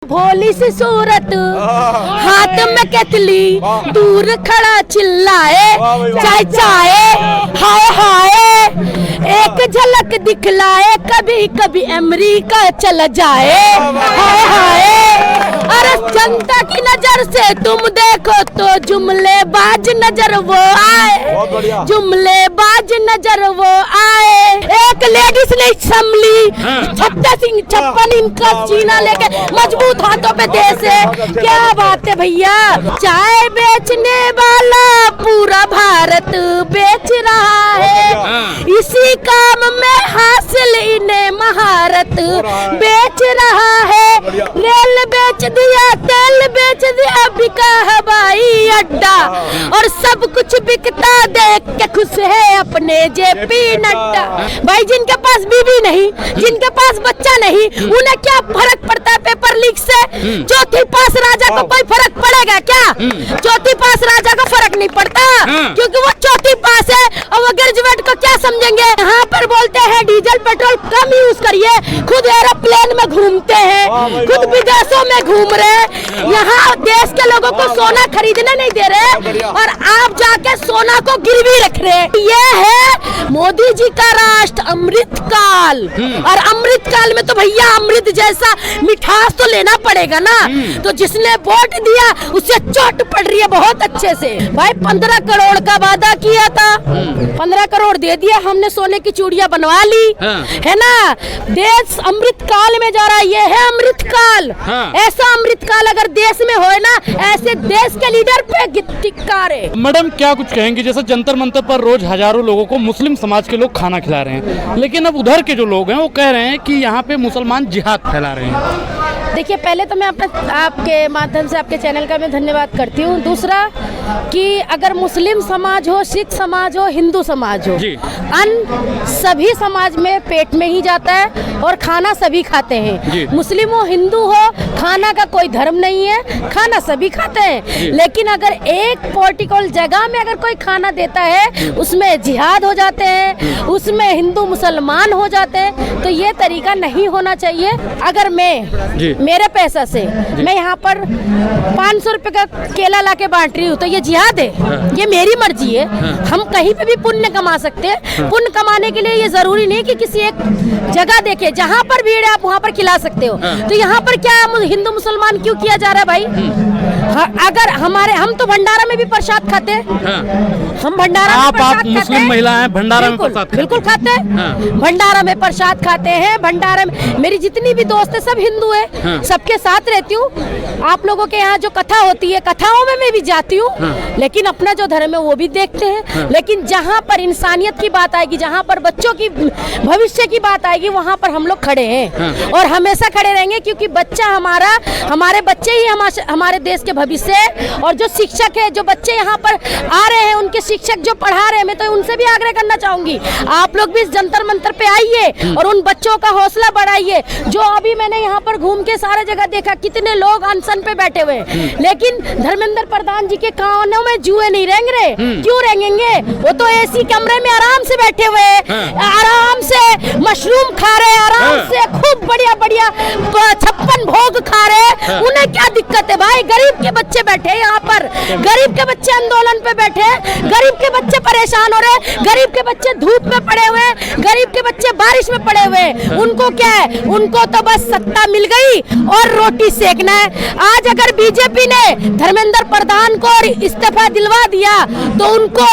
भोली सी सूरत हाथ में केतली दूर खड़ा चिल्लाए चाय चाय हाय हाय एक झलक दिखलाए कभी कभी अमेरिका चला जाए हाय हाय। अरे जनता की नजर से तुम देखो तो जुमलेबाज नजर वो आए, जुमलेबाज नजर वो आए। एक लेडीज ने संभली 56 इंच का सीना लेके मजबूत हाथों पे देश है। क्या बात है भैया। चाय बेचने वाला पूरा भारत बेच रहा है, इसी काम में हासिल इन्हें महारत बेच रहा है। रेल बेच दिया, तेल बेच दिया, बिका हवाई अड्डा और सब कुछ बिकता देख के खुश है अपने जेपी नड्डा। भाई जिनके पास बीवी नहीं, जिनके पास बच्चा नहीं, उन्हें क्या फर्क पड़ता है पेपर लीक से। चौथी पास राजा को कोई फर्क पड़ेगा क्या? चौथी पास राजा को फर्क नहीं पड़ता क्योंकि वो चौथी पास है और वो ग्रेजुएट को क्या समझेंगे। यहाँ पर बोलते हैं डीजल पेट्रोल कम यूज करिए, खुद एरोप्लेन में घूमते हैं, खुद विदेशों में घूम रहे हैं। यहाँ देश के लोगों को सोना खरीदने नहीं दे रहे और आप जाके सोना को गिरवी रख रहे। ये है मोदी जी का राष्ट्र अमृत काल, और अमृत काल में तो भैया अमृत जैसा मिठास तो लेना पड़ेगा ना। तो जिसने वोट दिया उससे चोट पड़ रही है बहुत अच्छे से। भाई 15 करोड़ का वादा किया था, 15 करोड़ दे दिया, हमने सोने की चूड़ियां बनवा ली है ना। देश अमृत काल में जा रहा है, ये है अमृत काल। ऐसा अमृत काल अगर देश में होए ना, ऐसे देश के लीडर पे धिक्कारे। मैडम क्या कुछ कहेंगे, जैसे जंतर मंतर पर रोज हजारों लोगों को मुस्लिम समाज के लोग खाना खिला रहे हैं, लेकिन अब उधर के जो लोग हैं वो कह रहे हैं कि यहाँ पे मुसलमान जिहाद फैला रहे हैं। देखिए पहले तो मैं आपके माध्यम से आपके चैनल का मैं धन्यवाद करती हूँ। दूसरा कि अगर मुस्लिम समाज हो, सिख समाज हो, हिंदू समाज हो, अन्न सभी समाज में पेट में ही जाता है और खाना सभी खाते हैं। मुस्लिम हो हिंदू हो, खाना का कोई धर्म नहीं है, खाना सभी खाते हैं। लेकिन अगर एक पर्टिकुलर जगह में अगर कोई खाना देता है उसमें जिहाद हो जाते हैं, उसमें हिंदू मुसलमान हो जाते हैं, तो ये तरीका नहीं होना चाहिए। अगर मैं मेरे पैसा से मैं यहाँ पर 500 रुपए का केला लाके बांट रही हूँ तो ये जिहाद है? ये मेरी मर्जी है। हम कहीं पे भी पुण्य कमा सकते हैं। पुण्य कमाने के लिए ये जरूरी नहीं कि किसी एक जगह देखे जहाँ पर भीड़ है आप वहाँ पर खिला सकते हो। तो यहाँ पर क्या हिंदू मुसलमान क्यों किया जा रहा है भाई? अगर हम तो भंडारा में भी प्रसाद खाते हैं, हम भंडारा में प्रसाद खाते हैं। मुस्लिम महिला हैं, भंडारा में प्रसाद बिल्कुल खाते हैं, भंडारा में प्रसाद खाते हैं। भंडारा में मेरी जितनी भी दोस्त है सब हिंदू है, सबके साथ रहती हूँ। आप लोगों के यहाँ जो कथा होती है, कथाओं में मैं भी जाती हूँ, लेकिन अपना जो धर्म है वो भी देखते हैं। लेकिन जहाँ पर इंसानियत की बात आएगी, जहाँ पर बच्चों की भविष्य की बात आएगी, वहाँ पर हम लोग खड़े हैं और हमेशा खड़े रहेंगे। क्योंकि बच्चा हमारे बच्चे ही हमारे देश के भविष्य है। और जो शिक्षक है, जो बच्चे यहाँ पर आ रहे हैं, उनके शिक्षक जो पढ़ा रहे हैं, मैं तो उनसे भी आग्रह करना चाहूंगी आप लोग भी इस जंतर मंतर पे आइए और उन बच्चों का हौसला बढ़ाइए। जो अभी मैंने यहाँ पर घूम के सारे जगह देखा, कितने लोग अनशन पे बैठे हुए, लेकिन धर्मेंद्र प्रधान जी के कानों में जुए नहीं रेंग रहे। क्यों रेंगेंगे? वो तो एसी कमरे में आराम से बैठे हुए, आराम से मशरूम खा रहे, आराम से खूब बढ़िया बढ़िया 56 भोग खा रहे। उन्हें क्या दिक्कत है भाई? गरीब के बच्चे बैठे यहाँ पर, गरीब के बच्चे आंदोलन पे बैठे, गरीब के बच्चे परेशान हो रहे, गरीब के बच्चे धूप में पड़े हुए, गरीब के बच्चे बारिश में पड़े हुए। उनको क्या है? उनको तो बस सत्ता मिल गई और रोटी सेकना है। आज अगर बीजेपी ने धर्मेंद्र प्रधान को इस्तीफा दिलवा दिया तो उनको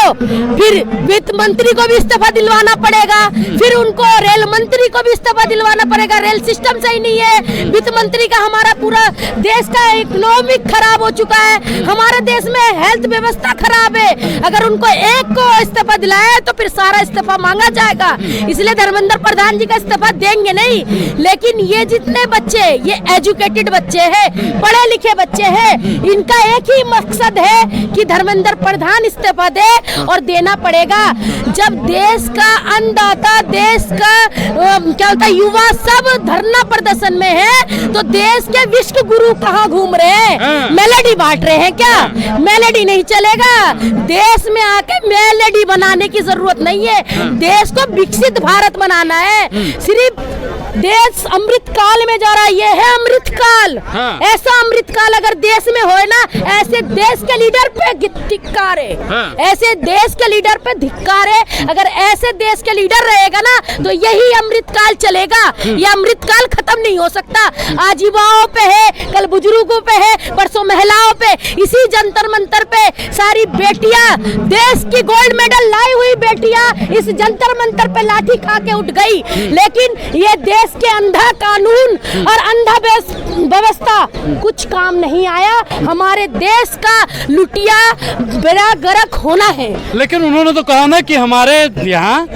फिर वित्त मंत्री को भी इस्तीफा दिलवाना पड़ेगा, फिर उनको रेल मंत्री को भी इस्तीफा दिलवाना पड़ेगा। रेल सिस्टम सही नहीं है, वित्त मंत्री का हमारा पूरा देश का इकोनॉमिक खराब हो चुका है, हमारे देश में हेल्थ व्यवस्था खराब है। अगर उनको एक को इस्तीफा दिलाया तो फिर सारा इस्तीफा मांगा जाएगा। इसलिए धर्मेंद्र प्रधान जी का इस्तीफा देंगे नहीं। लेकिन ये जितने बच्चे, ये एजुकेटेड बच्चे हैं, पढ़े लिखे बच्चे हैं, इनका एक ही मकसद है कि धर्मेंद्र प्रधान इस्तीफा दे और देना पड़ेगा। जब देश का अन्नदाता, देश का क्या होता है, युवा सब धरना प्रदर्शन में है, तो देश के विश्व गुरु कहाँ घूम रहे हैं? मेलेडी बांट रहे हैं क्या? मेलेडी नहीं चलेगा। देश में आके मेलेडी बनाने की जरूरत नहीं है, देश को विकसित भारत बनाना है। सिर्फ देश अमृत काल में जा रहा है, ये है अमृत काल। हाँ। ऐसा अमृत काल अगर देश में होए ना, ऐसे देश के लीडर पे धिक्कार है। हाँ। ऐसे देश के लीडर पे धिक्कार है। अगर ऐसे देश के लीडर रहेगा ना तो यही अमृत काल चलेगा। ये अमृत काल खत्म नहीं हो सकता। आज युवाओं पे है, कल बुजुर्गों पे है, परसों महिलाओं पे, इसी जंतर मंतर पे सारी बेटियां, देश की गोल्ड मेडल लाई हुई बेटियां इस जंतर मंतर पे लाठी खा के उठ गई। लेकिन ये देश के अंधा कानून और अंधा व्यवस्था कुछ काम नहीं आया। हमारे देश का लुटिया बेड़ा गर्क होना है। लेकिन उन्होंने तो कहा ना कि हमारे यहाँ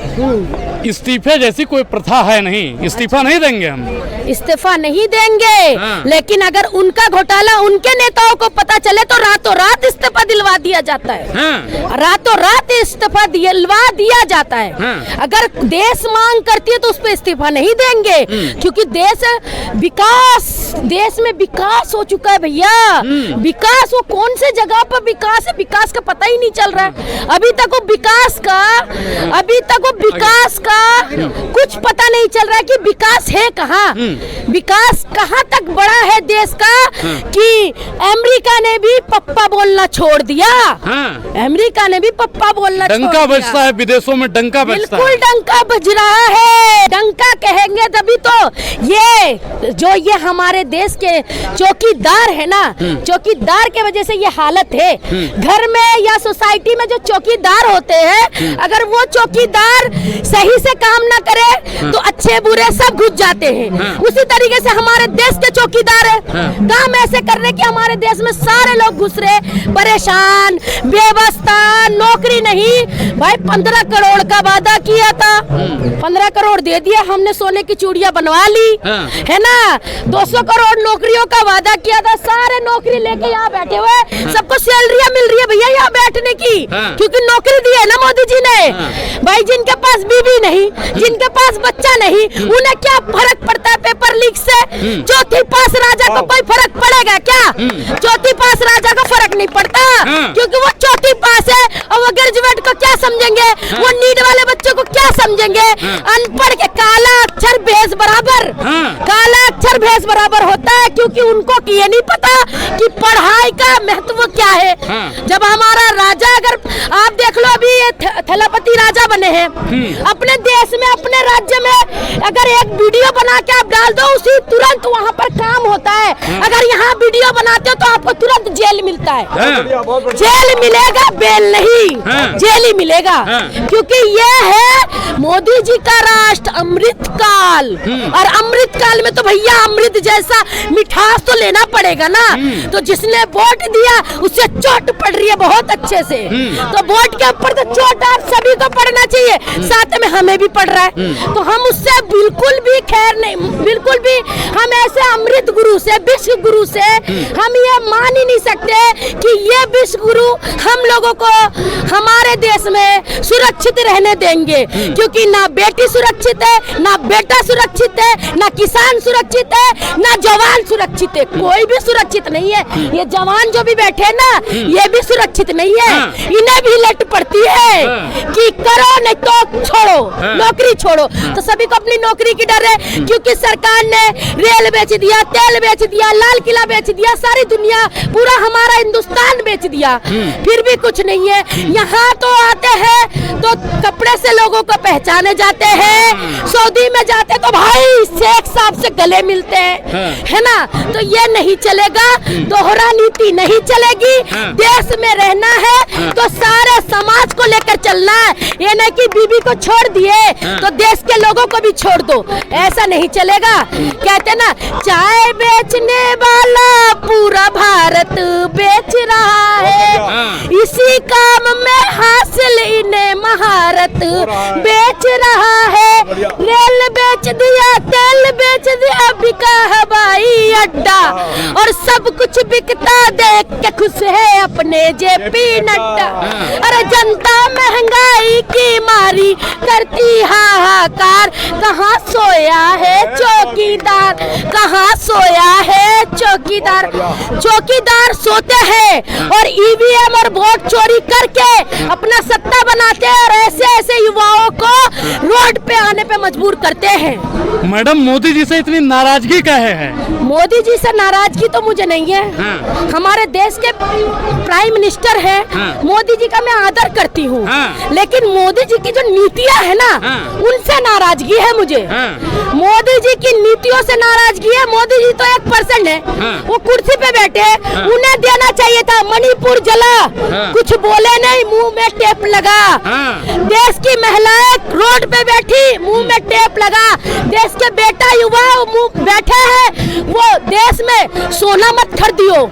इस्तीफे जैसी कोई प्रथा है नहीं, इस्तीफा नहीं देंगे हम। इस्तीफा नहीं देंगे। हाँ। लेकिन अगर उनका घोटाला उनके नेताओं को पता चले तो रातों रात इस्तीफा दिलवा दिया जाता है। हाँ। रातों रात इस्तीफा दिलवा दिया जाता है। हाँ। अगर देश मांग करती है तो उस पर इस्तीफा नहीं देंगे, क्योंकि देश में विकास हो चुका है भैया। विकास, वो कौन से जगह पर विकास है, विकास का पता ही नहीं चल रहा है। अभी तक वो विकास का कुछ पता नहीं चल रहा है कि विकास है कहाँ, विकास कहाँ तक बढ़ा है देश का कि अमेरिका ने भी पप्पा बोलना छोड़ दिया। हाँ। अमेरिका ने भी पप्पा बोलना छोड़ दिया। डंका बजता है विदेशों में, डंका बजता है। बिल्कुल डंका बज रहा है। डंका कहेंगे तभी तो। ये हमारे देश के चौकीदार है ना, चौकीदार के वजह से ये हालत है। घर में या सोसाइटी में जो चौकीदार होते हैं, अगर वो चौकीदार सही से काम ना करे तो अच्छे बुरे सब घुस जाते हैं। उसी तरीके से हमारे देश के चौकीदार है, काम ऐसे कर रहे कि हमारे देश में सारे लोग घुस रहे, परेशान, बेवस्था, नौकरी नहीं। भाई 15 करोड़ का वादा किया था, 15 करोड़ दे दिया हमने, सोने की चूड़ियां बनवा ली, है ना। 200 करोड़ नौकरियों का वादा किया था, सारे नौकरी लेके यहाँ बैठे हुए, सबको सैलरियां मिल रही है भैया यहाँ बैठने की, क्योंकि नौकरी दी है ना मोदी जी ने। भाई जिनके पास बीवी नहीं, जिनके पास बच्चा नहीं, उन्हें क्या फर्क पड़ता है पेपर लीक से? चौथी पास राजा को कोई फर्क पड़ेगा क्या? चौथी पास राजा को फर्क नहीं पड़ता, क्योंकि वो चौथी पास है। और वो ग्रेजुएट को क्या समझेंगे, वो नीट वाले बच्चों को क्या समझेंगे? अनपढ़ के काला अक्षर भेष बराबर, काला अक्षर भेष बराबर होता है, क्योंकि उनको ये नहीं पता कि पढ़ाई का महत्व क्या है। जब हमारा राजा, अगर आप देख लो अभी थलपति राजा बने हैं अपने देश में, अपने राज्य में, अगर एक वीडियो बना के आप डाल दो, उसी तुरंत वहाँ पर काम होता है। अगर यहाँ वीडियो बनाते हो तो आपको तुरंत जेल मिलता है। जेल मिलेगा, बेल नहीं, जेल ही मिलेगा, क्योंकि ये है मोदी जी का राष्ट्र अमृत काल। और अमृत काल में तो भैया अमृत जैसा मिठास तो लेना पड़ेगा ना। तो जिसने वोट दिया उससे चोट पड़ रही है बहुत अच्छे से, तो वोट के ऊपर तो चोट आप सभी को पड़ना चाहिए, साथ में हमें भी पड़ रहा है। तो हम उससे बिल्कुल भी खैर नहीं, बिल्कुल भी हम ऐसे अमृत गुरु से, विश्व गुरु से हम ये मान ही नहीं सकते कि ये विश्व गुरु हम लोगों को हमारे देश में सुरक्षित रहने देंगे, क्योंकि ना बेटी सुरक्षित है, ना बेटा सुरक्षित है, ना किसान सुरक्षित है, ना जवान सुरक्षित है, कोई भी सुरक्षित नहीं है। ये जवान जो भी बैठे हैं ना, ये भी सुरक्षित नहीं है, इन्हें भी लट पड़ती है कि करो नहीं तो छोड़ो, नौकरी छोड़ो। तो सभी को अपनी नौकरी की डर है, क्योंकि सरकार ने रेल बेच दिया, तेल बेच दिया, लाल किला बेच दिया, सारी दुनिया, पूरा हमारा हिंदुस्तान बेच दिया, फिर भी कुछ नहीं है। यहाँ तो आते हैं तो कपड़े से लोगों को पहचाने जाते हैं, सऊदी में जाते तो भाई शेख साहब से गले मिलते हैं, है ना। तो ये नहीं चलेगा, दोहरा नीति नहीं चलेगी। देश में रहना है तो सारे समाज को लेकर चलना है, ये नहीं कि बीबी को छोड़ दिए तो देश के लोगों को भी छोड़ दो, ऐसा नहीं चलेगा। कहते ना, चाय बेचने वाला पूरा भारत बेच रहा है, इसी काम में हासिल इन्हें महारत बेच रहा है। रेल बेच दिया, तेल बेच दिया, बिका हवाई अड्डा, और सब कुछ बिकता देख के खुश है अपने जेपी नड्डा। अरे जनता महंगाई की मारी करती हाहाकार, कहाँ सोया है चौकीदार, कहाँ सोया है चौकीदार। चौकीदार सोते हैं और ईवीएम और वोट चोरी करके अपना सत्ता बनाते हैं और ऐसे ऐसे युवाओं को रोड पे आने पे मजबूर करते हैं। मैडम, मोदी जी से इतनी नाराजगी काहे है? मोदी जी से नाराजगी तो मुझे नहीं है। हाँ। हमारे देश के प्राइम मिनिस्टर हैं। हाँ। मोदी जी का मैं आदर करती हूँ। हाँ। लेकिन मोदी जी की जो नीतियाँ है ना, हाँ। उनसे नाराजगी है मुझे। हाँ। मोदी जी की नीतियों से नाराजगी है। मोदी जी तो 1% है। हाँ। वो कुर्सी पे बैठे, उन्हें देना चाहिए था। मणिपुर जला, कुछ बोले नहीं, मुंह में टेप लगा। देश की महिलाएं रोड पे बैठी, मुंह में टेप लगा। देश के बेटा युवा मुंह बैठे हैं, वो देश में सोना मत खरीदियो,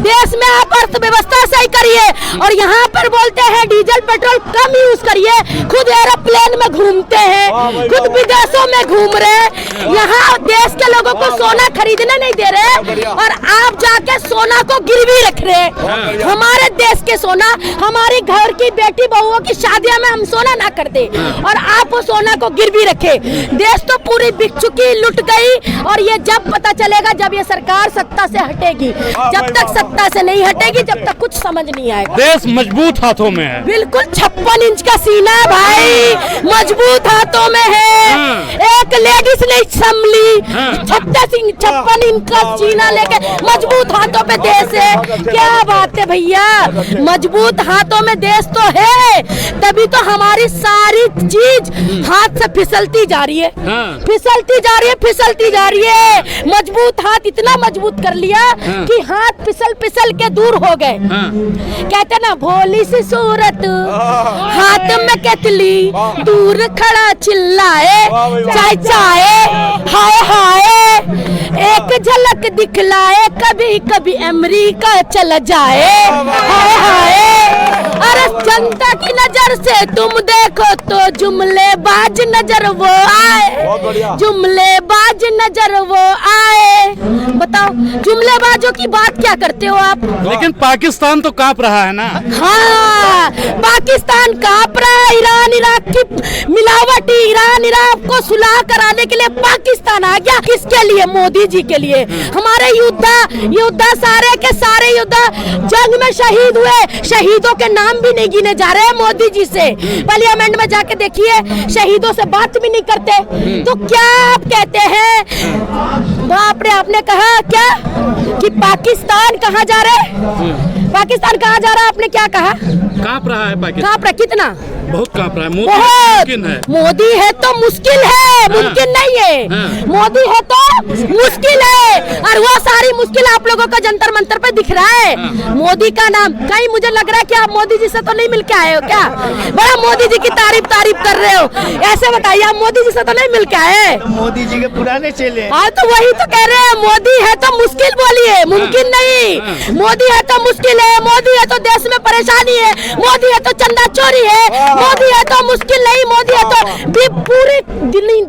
देश में आप अर्थव्यवस्था सही करिए। और यहाँ पर बोलते हैं डीजल पेट्रोल कम यूज करिए, खुद एरोप्लेन में घूमते हैं, खुद विदेशों में घूम रहे हैं। यहाँ देश के लोगों को सोना खरीदने नहीं दे रहे और आप जाके सोना को गिरवी रख रहे हैं। हमारे देश के सोना, हमारी घर की बेटी बहुओं की शादियां में हम सोना ना करते और आप वो सोना को गिरवी रखे। देश तो पूरी बिक चुकी, लुट गई। और ये जब पता चलेगा जब ये सरकार सत्ता से हटेगी। जब तक सत्ता से नहीं हटेगी तब तक कुछ समझ नहीं आएगा। देश मजबूत हाथों में है। बिल्कुल 56 इंच का सीना है भाई, मजबूत हाथों में है। एक लेडीज नहीं संभली, 56 इंच का सीना लेके मजबूत हाथों पे देश है। क्या बात है भैया, मजबूत हाथों में देश तो है, तभी तो हमारी सारी चीज हाथ से फिसलती जा रही है, फिसलती जा रही है, फिसलती जा रही है। मजबूत हाथ इतना मजबूत कर लिया कि हाथ फिसल फिसल के दूर हो गए। कहते ना भोली सी सूरत हाथ में केतली, दूर खड़ा चिल्लाए चाय चाय, हाय हाय एक झलक दिखलाए, कभी कभी अमेरिका चला जाए, हाय हाय। अरे जनता की नजर से तुम देखो तो जुमलेबाज नजर वो आए, जुमलेबाज नजर वो आए। बताओ जुमलेबाजों की बात क्या करते हो आप? लेकिन पाकिस्तान तो कांप रहा है ना। हाँ, पाकिस्तान कांप रहा है। ईरान इराक की मिलावटी, ईरान इराक को सुलह कराने के लिए पाकिस्तान आ गया। किसके लिए? मोदी जी के लिए। हमारे युद्धा सारे के सारे युद्धा जंग में शहीद हुए, शहीदों के नाम भी नहीं गिने जा रहे हैं मोदी जी से। पार्लियामेंट में जाके देखिए, शहीदों से बात भी नहीं करते। तो क्या आप कहते हैं? बाप रे, आपने कहा क्या कि पाकिस्तान कहाँ जा रहा है? पाकिस्तान कहाँ जा रहा है? आपने क्या कहा? कांप रहा है पाकिस्तान। कांप रहा कितना? बहुत कांप रहा है। मोदी बहुत। है। मोदी है तो मुश्किल है, मुमकिन नहीं है। मोदी है तो मुश्किल है, और वो सारी मुश्किल आप लोगों को जंतर मंतर पे दिख रहा है। मोदी का नाम कहीं, मुझे लग रहा है कि आप मोदी जी से तो नहीं मिल के आए हो क्या? बड़ा मोदी जी की तारीफ कर रहे हो, ऐसे बताइए आप मोदी जी से तो नहीं मिल के आए? मोदी जी के पुराने चेले। हाँ, तो वही तो कह रहे हैं, मोदी है तो मुश्किल बोलिए, मुमकिन नहीं। मोदी है तो मुश्किल है, मोदी है तो देश में परेशानी है, मोदी है तो चंदा चोरी है, मोदी है तो मुश्किल नहीं, मोदी है तो भी पूरी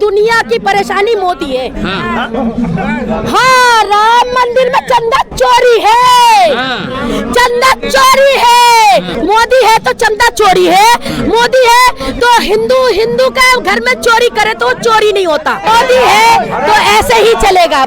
दुनिया की परेशानी मोदी है। हाँ, राम मंदिर में चंदा चोरी है, चंदा चोरी है। मोदी है तो चंदा चोरी है, मोदी है तो हिंदू का घर में चोरी करे तो चोरी नहीं होता। मोदी है तो ऐसे ही चलेगा।